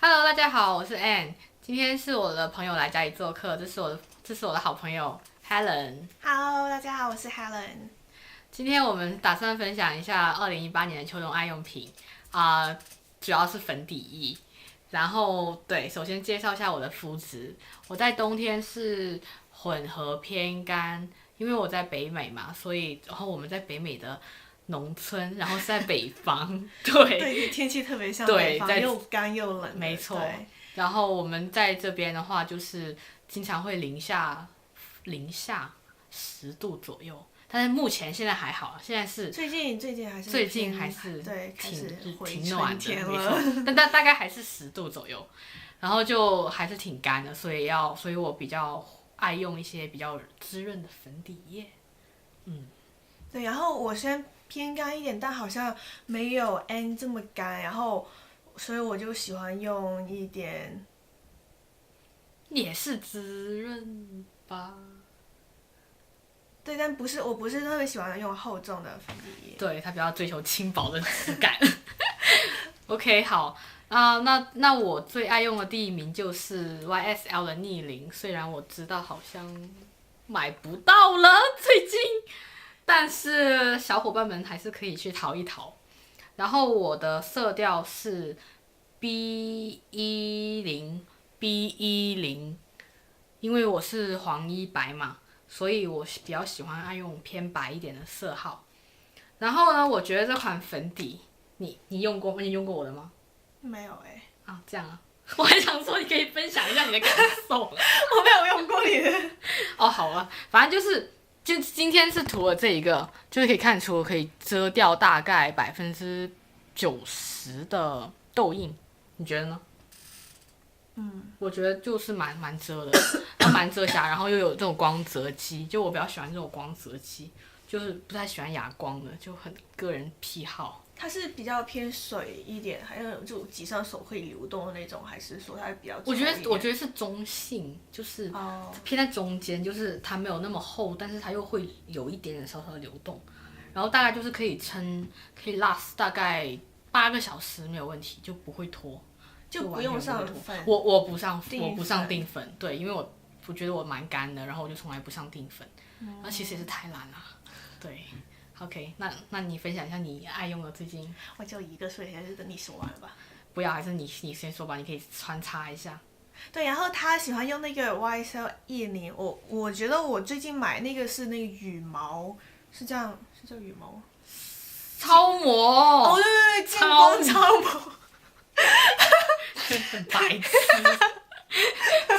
Hello，大家好，我是 Ann。今天是我的朋友来家里做客，这是我的好朋友 Helen。Hello，大家好，我是 Helen。今天我们打算分享一下2018年的秋冬爱用品主要是粉底液。然后对，首先介绍一下我的肤质，我在冬天是混合偏干，因为我在北美嘛，所以然后我们在北美的农村，然后是在北方，对，对，天气特别像对在北方，又干又冷的。没错对。然后我们在这边的话，就是经常会零下10度左右，但是现在还好，现在是最近还是对开始回挺暖的，春天没错了。但大概还是10度左右，然后就还是挺干的，所以我比较爱用一些比较滋润的粉底液。对，然后我先偏干一点，但好像没有 N 这么干，然后所以我就喜欢用一点。也是滋润吧。对，但我不是特别喜欢用厚重的粉底液。对，它比较追求轻薄的质感。OK， 好那我最爱用的第一名就是 YSL 的逆龄，虽然我知道好像买不到了最近，但是小伙伴们还是可以去淘一淘。然后我的色调是 B10，因为我是黄衣白嘛，所以我比较喜欢爱用偏白一点的色号。然后呢，我觉得这款粉底，你用过我的吗？没有这样啊，我还想说你可以分享一下你的感受。我没有用过你的。好了，反正就今天是涂了这一个，就是可以看出可以遮掉大概90%的痘印，你觉得呢？我觉得就是蛮遮的，它蛮遮瑕，然后又有这种光泽肌，就我比较喜欢这种光泽肌，就是不太喜欢哑光的，就很个人癖好。它是比较偏水一点，还有就挤上手会流动的那种，还是说它比较稠我一点？觉得是中性，就是偏在中间，就是它没有那么厚，但是它又会有一点点稍稍的流动，然后大概就是可以last 大概8个小时没有问题，就不会脱，就不用上粉。我不上定粉，对，因为我觉得我蛮干的，然后我就从来不上定粉，那其实也是太懒了，对。OK， 那你分享一下你爱用的最近。我就一个，所以还是等你说完了吧。不要，还是你先说吧，你可以穿插一下。对，然后他喜欢用那个 YSL 10，我觉得我最近买那个是那个羽毛，是叫羽毛？超模。对对对，健光超模。很白痴。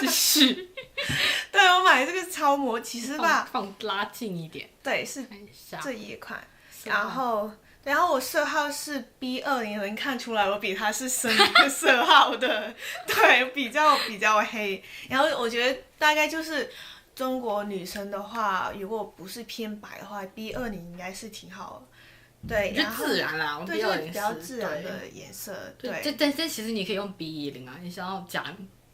继续。对，我买这个超模，其实吧，拉近一点。对，是看一下这一款，然后我色号是 B20，能看出来我比它是深一个色号的。对，比较黑。然后我觉得大概就是中国女生的话，如果不是偏白的话，B20应该是挺好的。对，然后自然啦，对，就是比较自然的颜色。对，但其实你可以用 B10啊，你想要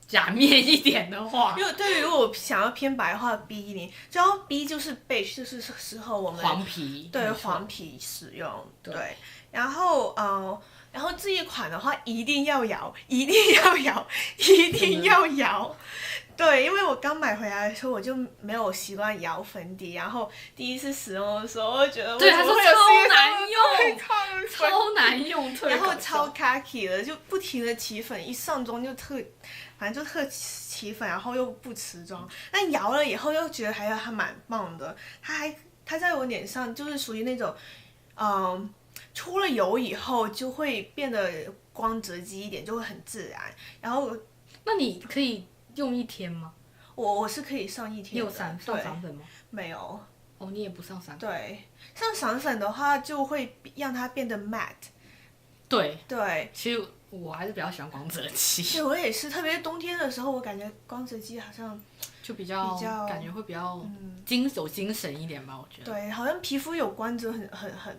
假面一点的话，因为对于如果我想要偏白的话，B10，然后 B 就是 beige，就是适合我们黄皮，对黄皮使用。对，然后这一款的话一定要摇，一定要摇，一定要摇。对，因为我刚买回来的时候我就没有习惯摇粉底，然后第一次使用的时候，我觉得对它是超难用，超难用，然后超 khaki 的，就不停的起粉，一上妆就反正就特起粉，然后又不持妆。但摇了以后又觉得还蛮棒的，它在我脸上就是属于那种，出了油以后就会变得光泽肌一点，就会很自然。然后，那你可以用一天吗？我是可以上一天的。你有上散粉吗？没有。你也不上散粉。对，上散粉的话就会让它变得 matte。对。对。其实我还是比较喜欢光泽肌。对，我也是，特别是冬天的时候，我感觉光泽肌好像就比较感觉会比较有精神一点吧，我觉得。对，好像皮肤有光泽，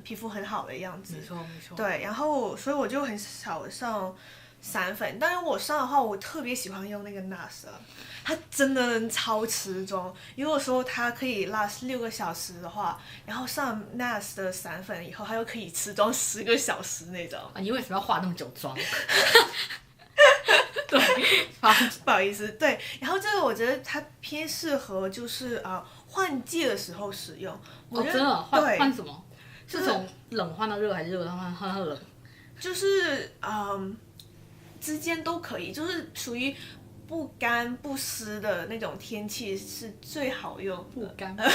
皮肤很好的样子。没错。对，然后所以我就很少上散粉，但是我上的话，我特别喜欢用那个 NARS， 它真的能超持妆。如果说它可以 last 6个小时的话，然后上 NARS 的散粉以后，它又可以持妆10个小时那种。你为什么要化那么久妆？对，不好意思，对。然后这个我觉得它偏适合就是换季的时候使用。我觉得、真的换什么？就是从冷换到热，还是热换到冷？就是之间都可以，就是属于不干不湿的那种天气是最好用的。不干不湿。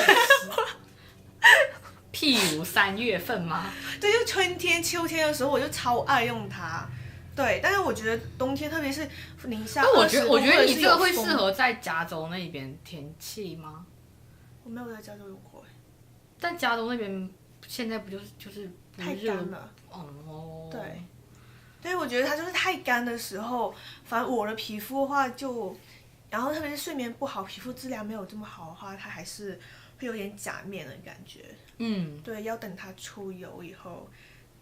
譬如3月份吗？对，就春天、秋天的时候，我就超爱用它。对，但是我觉得冬天，特别是零下20度，我觉得你这个会或者是有风适合在加州那边天气吗？我没有在加州用过，在加州那边现在不就是不太热干了。哦。对，对，我觉得它就是太干的时候，反正我的皮肤的话就，然后特别是睡眠不好，皮肤质量没有这么好的话，它还是会有点假面的感觉。对，要等它出油以后，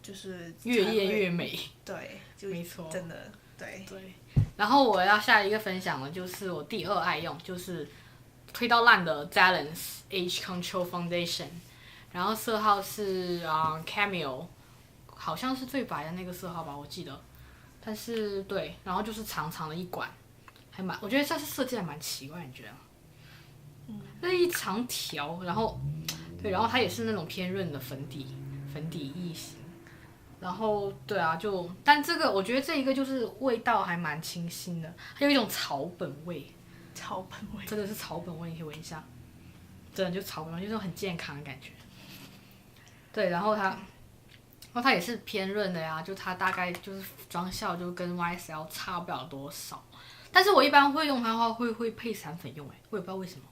就是越夜越美。对，就没错，真的对。对，然后我要下一个分享的就是我第2爱用，就是推到烂的 Balance Age Control Foundation， 然后色号是Cameo， 好像是最白的那个色号吧，我记得。但是对，然后就是长长的一管，我觉得这设计还蛮奇怪，你觉得吗？那一长条，然后对，然后它也是那种偏润的粉底液型。然后对啊，但这个我觉得这一个就是味道还蛮清新的，它有一种草本味，真的是草本味，你可以闻一下，真的就草本味，就是很健康的感觉。对，然后它也是偏润的呀，就它大概就是妆效就跟 YSL 差不了多少，但是我一般会用它的话会配散粉用，我也不知道为什么，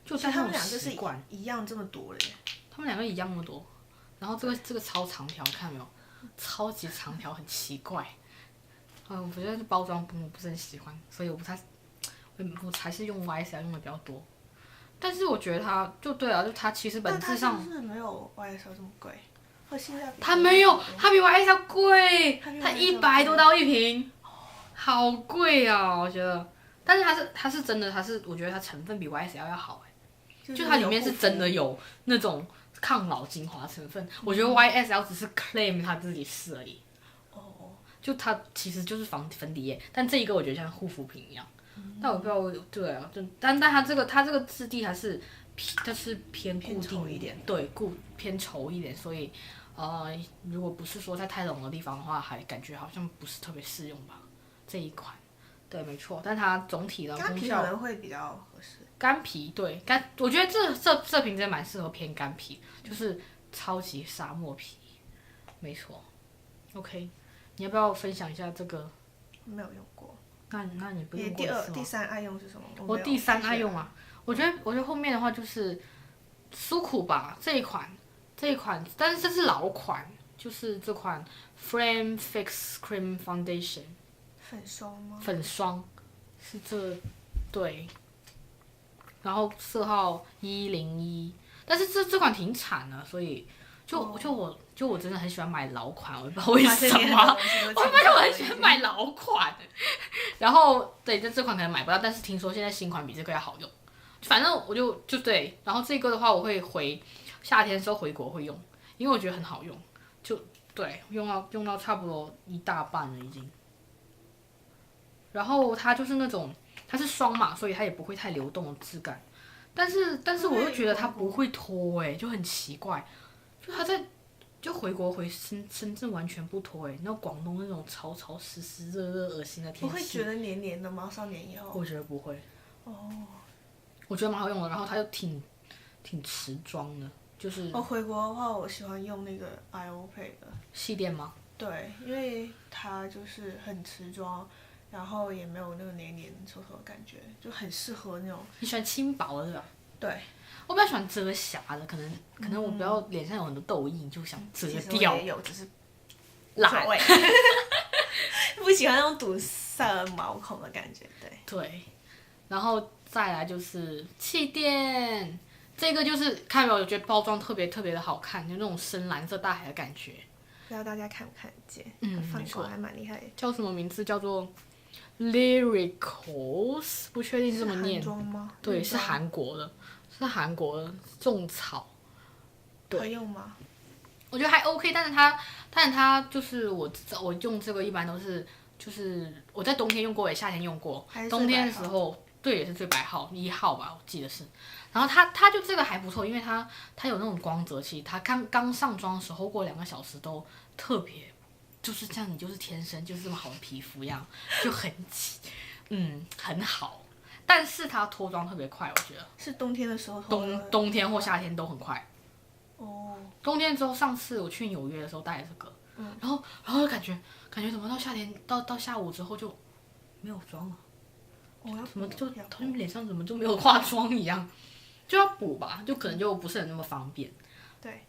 就像他们两个是一样这么多的耶。他们两个一样那么多，然后这个超长条，看到没有？超级长条，很奇怪。我觉得包装不是很喜欢，所以我还是用 YSL 用的比较多。但是我觉得它就对啊，就它其实本质上但它是不是没有 YSL 这么贵，和性价比。它没有，它比 YSL 贵，它100多刀一瓶，好贵啊！我觉得，但是它是真的，我觉得它成分比 YSL 要好就它里面是真的有那种抗老精华成分，我觉得 YSL 只是 claim 它自己是而已。就它其实就是粉底液，但这一个我觉得像护肤品一样。但我不知道，对啊，但它这个质地还是偏固定一点，对，偏稠一点，所以如果不是说在太冷的地方的话，还感觉好像不是特别适用吧。这一款，对，没错，但它总体的功效，干皮可能会比较合适。干皮对我觉得这瓶真的蛮适合偏干皮，就是超级沙漠皮，没错。OK， 你要不要分享一下这个？没有用过。那你不用过是吗？第3爱用是什么？我第3爱用啊，我觉得后面的话就是苏苦吧，这一款，但是这是老款，就是这款 Frame Fix Cream Foundation。粉霜吗？粉霜是对，然后色号101，但是这款挺惨的，所以我真的很喜欢买老款，我也不知道为什么，我发现我很喜欢买老款，然后对，这款可能买不到，但是听说现在新款比这个要好用，反正我就对，然后这个的话我会夏天的时候回国会用，因为我觉得很好用，就对，用到差不多一大半了已经。然后它就是那种，它是霜嘛，所以它也不会太流动的质感。但是我又觉得它不会脱就很奇怪。就它就回深圳完全不脱那广东那种潮湿湿热热恶心的天气。不会觉得黏黏的吗？上年以后？我觉得不会。我觉得蛮好用的，然后它又挺持妆的，就是。我回国的话，我喜欢用那个 IOPay 的。细垫吗？对，因为它就是很持妆。然后也没有那个黏黏稠稠的感觉，就很适合那种。你喜欢轻薄的是吧？对。我比较喜欢遮瑕的，可能我比较脸上有很多痘印，就想遮掉。我也有，只是懒。不喜欢那种堵塞毛孔的感觉，对。对，然后再来就是气垫，这个就是看没有，我觉得包装特别的好看，就那种深蓝色大海的感觉。不知道大家看不看得见？没错，还蛮厉害的。叫什么名字？叫做 Lyricals， 不确定这么念。是韩妆吗？对，是韩国的，种草。好用吗？我觉得还 OK，但是它就是我用这个一般都是就是我在冬天用过，也夏天用过还是。冬天的时候，对，也是最白号1号吧，我记得是。然后它就这个还不错，因为它有那种光泽，其实它刚上妆的时候过2个小时都特别，就是这样，你就是天生就是这么好的皮肤一样，就很好。但是它脱妆特别快，我觉得。是冬天的时候脱的。冬天或夏天都很快。哦。冬天之后，上次我去纽约的时候带这个，然后就感觉怎么到夏天到下午之后就没有妆了，怎么就他们脸上怎么就没有化妆一样，就要补吧，就可能就不是很那么方便。对。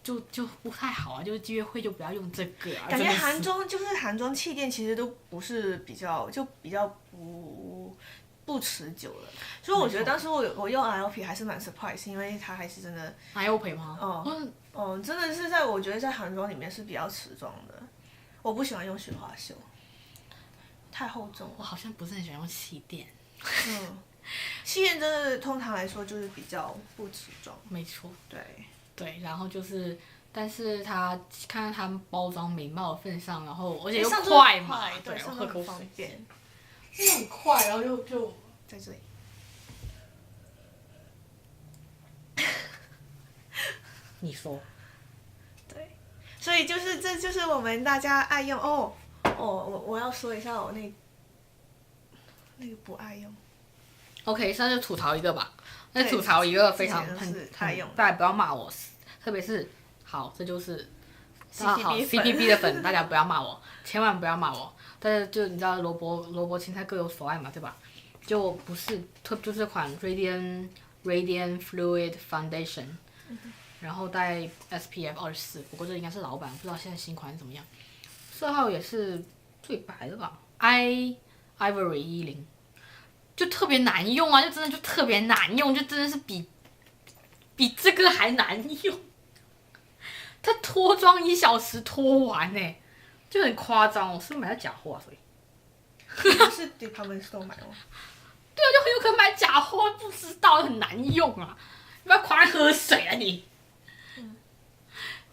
就不太好啊，就是约会就不要用这个啊。感觉韩妆气垫其实都不是比较不持久的，所以我觉得当时我用 IOP 还是蛮 surprise， 因为它还是真的 IOP 吗？真的是我觉得在韩妆里面是比较持妆的。我不喜欢用雪花秀，太厚重了。我好像不是很喜欢用气垫。气垫真的通常来说就是比较不持妆。没错。对，然后就是，但是看它包装美貌的份上，然后而且又快嘛，对，然后喝口方便。很快，然后就在这里。你说。对，所以这就是我们大家爱用我要说一下我那个不爱用。OK， 那就吐槽一个吧。那吐槽一个非常大家不要骂我，特别是这就是 CPB 的粉，大家不要骂我，千万不要骂我。但是就你知道萝卜青菜各有所爱嘛，对吧？就不是就这款 Radiant Fluid Foundation，然后带 SPF 24，不过这应该是老版，不知道现在新款怎么样。色号也是最白的吧 ，Ivory 10。就特别难用啊，就真的就特别难用，就真的是比这个还难用。它脱妆1小时脱完呢，就很夸张。我是不是买了假货啊？所以。不是 Department Store 买吗？对啊，就很有可能买假货，不知道很难用啊！你不要狂喝水啊你。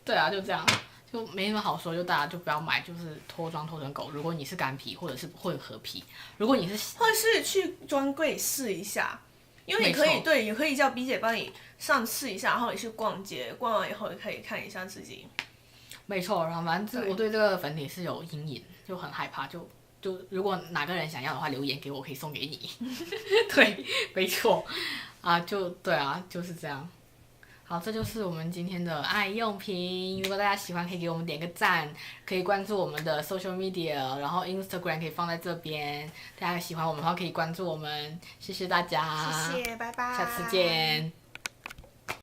对啊，就这样。就没什么好说，就大家就不要买，就是脱妆脱成狗。如果你是干皮或者是混合皮，如果你是或者是去专柜试一下，因为你可以叫 B 姐帮你上试一下，然后你去逛街，逛完以后你可以看一下自己。没错，然后反正我对这个粉底是有阴影，就很害怕，就如果哪个人想要的话，留言给我，可以送给你。对，没错，对啊，就是这样。好，这就是我们今天的爱用品。如果大家喜欢，可以给我们点个赞，可以关注我们的 social media， 然后 Instagram 可以放在这边。大家喜欢我们的话，可以关注我们。谢谢大家，谢谢，拜拜，下次见。